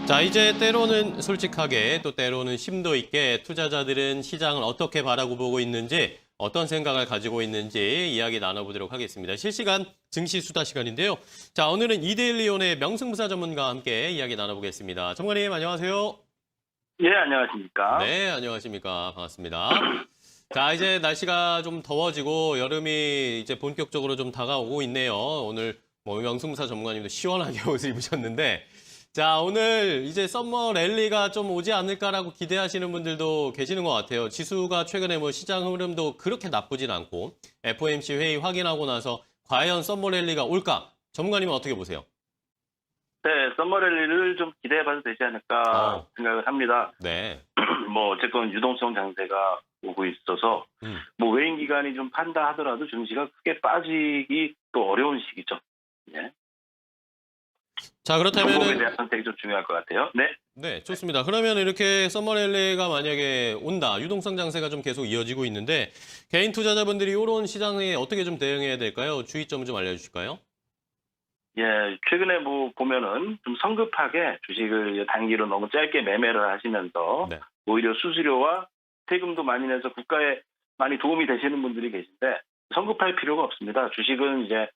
자, 이제 때로는 솔직하게 또 때로는 심도 있게 투자자들은 시장을 어떻게 바라고 보고 있는지 어떤 생각을 가지고 있는지 이야기 나눠보도록 하겠습니다. 실시간 증시 수다 시간인데요. 자, 오늘은 이데일리온의 명승부사 전문가와 함께 이야기 나눠보겠습니다. 전문가님 안녕하세요. 예, 안녕하십니까. 네, 안녕하십니까. 반갑습니다. 자, 이제 날씨가 좀 더워지고 여름이 이제 본격적으로 좀 다가오고 있네요. 오늘 뭐 명승부사 전문가님도 시원하게 옷을 입으셨는데 자, 오늘 이제 썸머 랠리가 좀 오지 않을까라고 기대하시는 분들도 계시는 것 같아요. 지수가 최근에 뭐 시장 흐름도 그렇게 나쁘진 않고 FOMC 회의 확인하고 나서 과연 썸머 랠리가 올까? 전문가님은 어떻게 보세요? 네, 썸머랠리를 좀 기대해봐도 되지 않을까 어, 생각을 합니다. 네. 뭐 어쨌건 유동성 장세가 오고 있어서 음. 뭐 외인 기관이 좀 판다 하더라도 증시가 크게 빠지기 또 어려운 시기죠. 예. 자, 종목에 그렇다면은 대한 선택이 좀 중요할 것 같아요. 네. 네, 좋습니다. 그러면 이렇게 썸머랠리가 만약에 온다, 유동성 장세가 좀 계속 이어지고 있는데 개인 투자자분들이 이런 시장에 어떻게 좀 대응해야 될까요? 주의점 좀 알려주실까요? 예, 최근에 뭐 보면은 좀 성급하게 주식을 단기로 너무 짧게 매매를 하시면서 네. 오히려 수수료와 세금도 많이 내서 국가에 많이 도움이 되시는 분들이 계신데 성급할 필요가 없습니다. 주식은 이제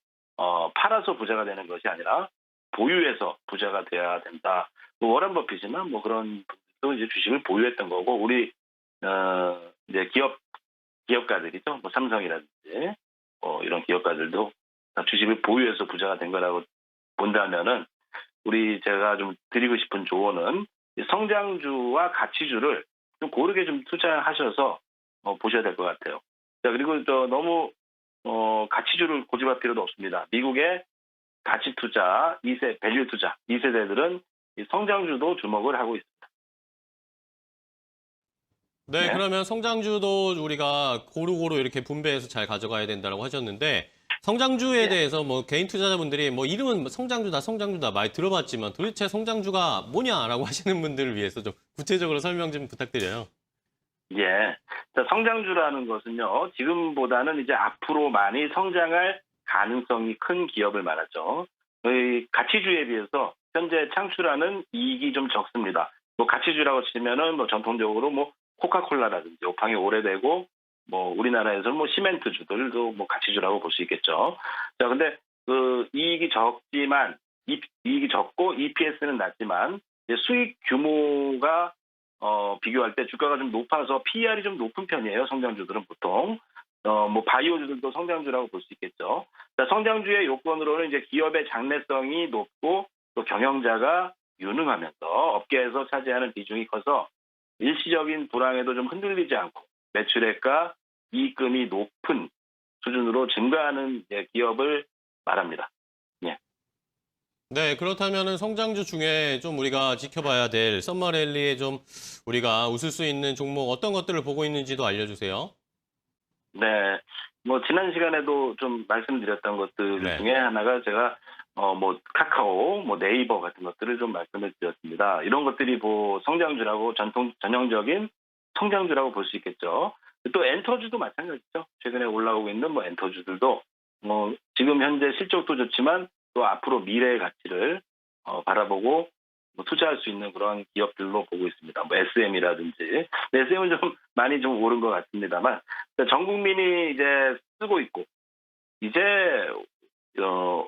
팔아서 부자가 되는 것이 아니라 보유해서 부자가 돼야 된다. 뭐 워런 버핏이나 뭐 그런 분들도 이제 주식을 보유했던 거고 우리 이제 기업가들이죠. 뭐 삼성이라든지 이런 기업가들도 다 주식을 보유해서 부자가 된 거라고 본다면은 우리 제가 좀 드리고 싶은 조언은 성장주와 가치주를 좀 고르게 좀 투자하셔서 보셔야 될 것 같아요. 자, 그리고 너무 가치주를 고집할 필요도 없습니다. 미국의 가치 투자, 2세 밸류 투자, 2세대들은 성장주도 주목을 하고 있습니다. 네, 네. 그러면 성장주도 우리가 고루고루 이렇게 분배해서 잘 가져가야 된다고 하셨는데 성장주에 예. 대해서 뭐 개인 투자자분들이 뭐 이름은 뭐 성장주다 많이 들어봤지만 도대체 성장주가 뭐냐라고 하시는 분들을 위해서 좀 구체적으로 설명 좀 부탁드려요. 예. 자, 성장주라는 것은요, 지금보다는 이제 앞으로 많이 성장할 가능성이 큰 기업을 말하죠. 이 가치주에 비해서 현재 창출하는 이익이 좀 적습니다. 뭐 가치주라고 치면은 뭐 전통적으로 뭐 코카콜라라든지 오팡이 오래되고 뭐 우리나라에서는 뭐 시멘트주들도 뭐 가치주라고 볼 수 있겠죠. 자, 근데 그 이익이 적지만 이익이 적고 EPS는 낮지만 이제 수익 규모가 비교할 때 주가가 좀 높아서 PER이 좀 높은 편이에요. 성장주들은 보통. 뭐 바이오주들도 성장주라고 볼 수 있겠죠. 자, 성장주의 요건으로는 이제 기업의 장래성이 높고 또 경영자가 유능하면서 업계에서 차지하는 비중이 커서 일시적인 불황에도 좀 흔들리지 않고 매출액과 이익금이 높은 수준으로 증가하는 기업을 말합니다. 예. 네, 그렇다면은 성장주 중에 좀 우리가 지켜봐야 될 썸머랠리에 좀 우리가 웃을 수 있는 종목 어떤 것들을 보고 있는지도 알려주세요. 네. 뭐 지난 시간에도 좀 말씀드렸던 것들 네. 중에 하나가 제가 뭐 카카오, 뭐 네이버 같은 것들을 좀 말씀을 드렸습니다. 이런 것들이 뭐 성장주라고 전형적인 성장주라고 볼 수 있겠죠. 또 엔터주도 마찬가지죠. 최근에 올라오고 있는 뭐 엔터주들도 뭐 지금 현재 실적도 좋지만 또 앞으로 미래의 가치를 바라보고 뭐 투자할 수 있는 그런 기업들로 보고 있습니다. 뭐 SM이라든지 SM은 좀 많이 좀 오른 것 같습니다만 전 국민이 이제 쓰고 있고 이제 어,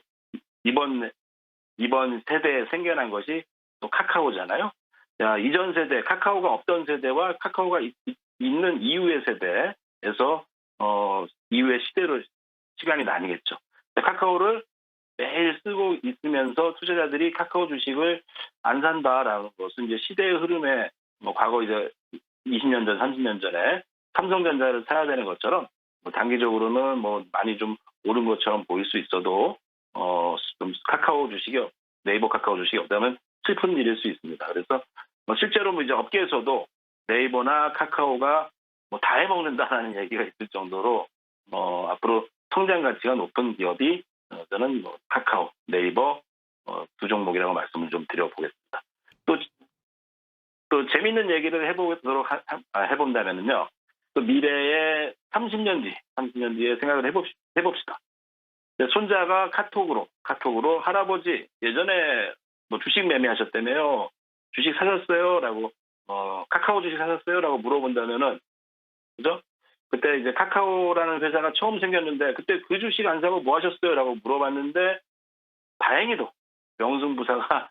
이번 세대에 생겨난 것이 또 카카오잖아요. 자, 이전 세대 카카오가 없던 세대와 카카오가 있는 이후의 세대에서 이후의 시대로 시간이 나뉘겠죠. 카카오를 매일 쓰고 있으면서 투자자들이 카카오 주식을 안 산다라는 것은 이제 시대의 흐름에 뭐 과거 이제 20년 전, 30년 전에 삼성전자를 사야 되는 것처럼 뭐 단기적으로는 뭐 많이 좀 오른 것처럼 보일 수 있어도 좀 카카오 주식이 네이버 카카오 주식이 없다면 슬픈 일일 수 있습니다. 그래서 뭐 실제로 뭐 이제 업계에서도 네이버나 카카오가 뭐 다 해먹는다라는 얘기가 있을 정도로 앞으로 성장 가치가 높은 기업이 저는 뭐 카카오, 네이버 두 종목이라고 말씀을 좀 드려보겠습니다. 또 재밌는 얘기를 해본다면요. 또 미래의 30년 뒤에 생각을 해봅시다. 손자가 카톡으로 할아버지 예전에 뭐 주식 매매하셨다며요. 주식 사셨어요? 라고, 카카오 주식 사셨어요? 라고 물어본다면은, 그죠? 그때 이제 카카오라는 회사가 처음 생겼는데, 그때 그 주식 안 사고 뭐 하셨어요? 라고 물어봤는데, 다행히도 명승부사가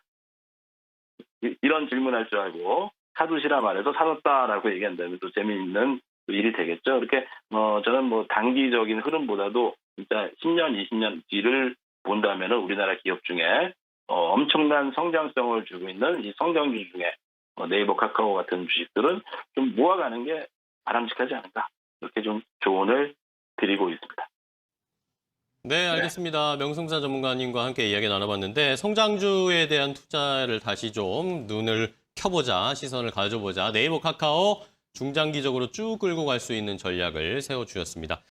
이런 질문할 줄 알고, 사두시라 말해서 사뒀다라고 얘기한다면 또 재미있는 일이 되겠죠. 이렇게, 저는 뭐 단기적인 흐름보다도 진짜 10년, 20년 뒤를 본다면은 우리나라 기업 중에 엄청난 성장성을 주고 있는 이 성장주 중에 네이버, 카카오 같은 주식들은 좀 모아가는 게 바람직하지 않을까. 이렇게 좀 조언을 드리고 있습니다. 네, 알겠습니다. 명승사 전문가님과 함께 이야기 나눠봤는데 성장주에 대한 투자를 다시 좀 눈을 켜보자, 시선을 가져보자. 네이버, 카카오 중장기적으로 쭉 끌고 갈 수 있는 전략을 세워주셨습니다.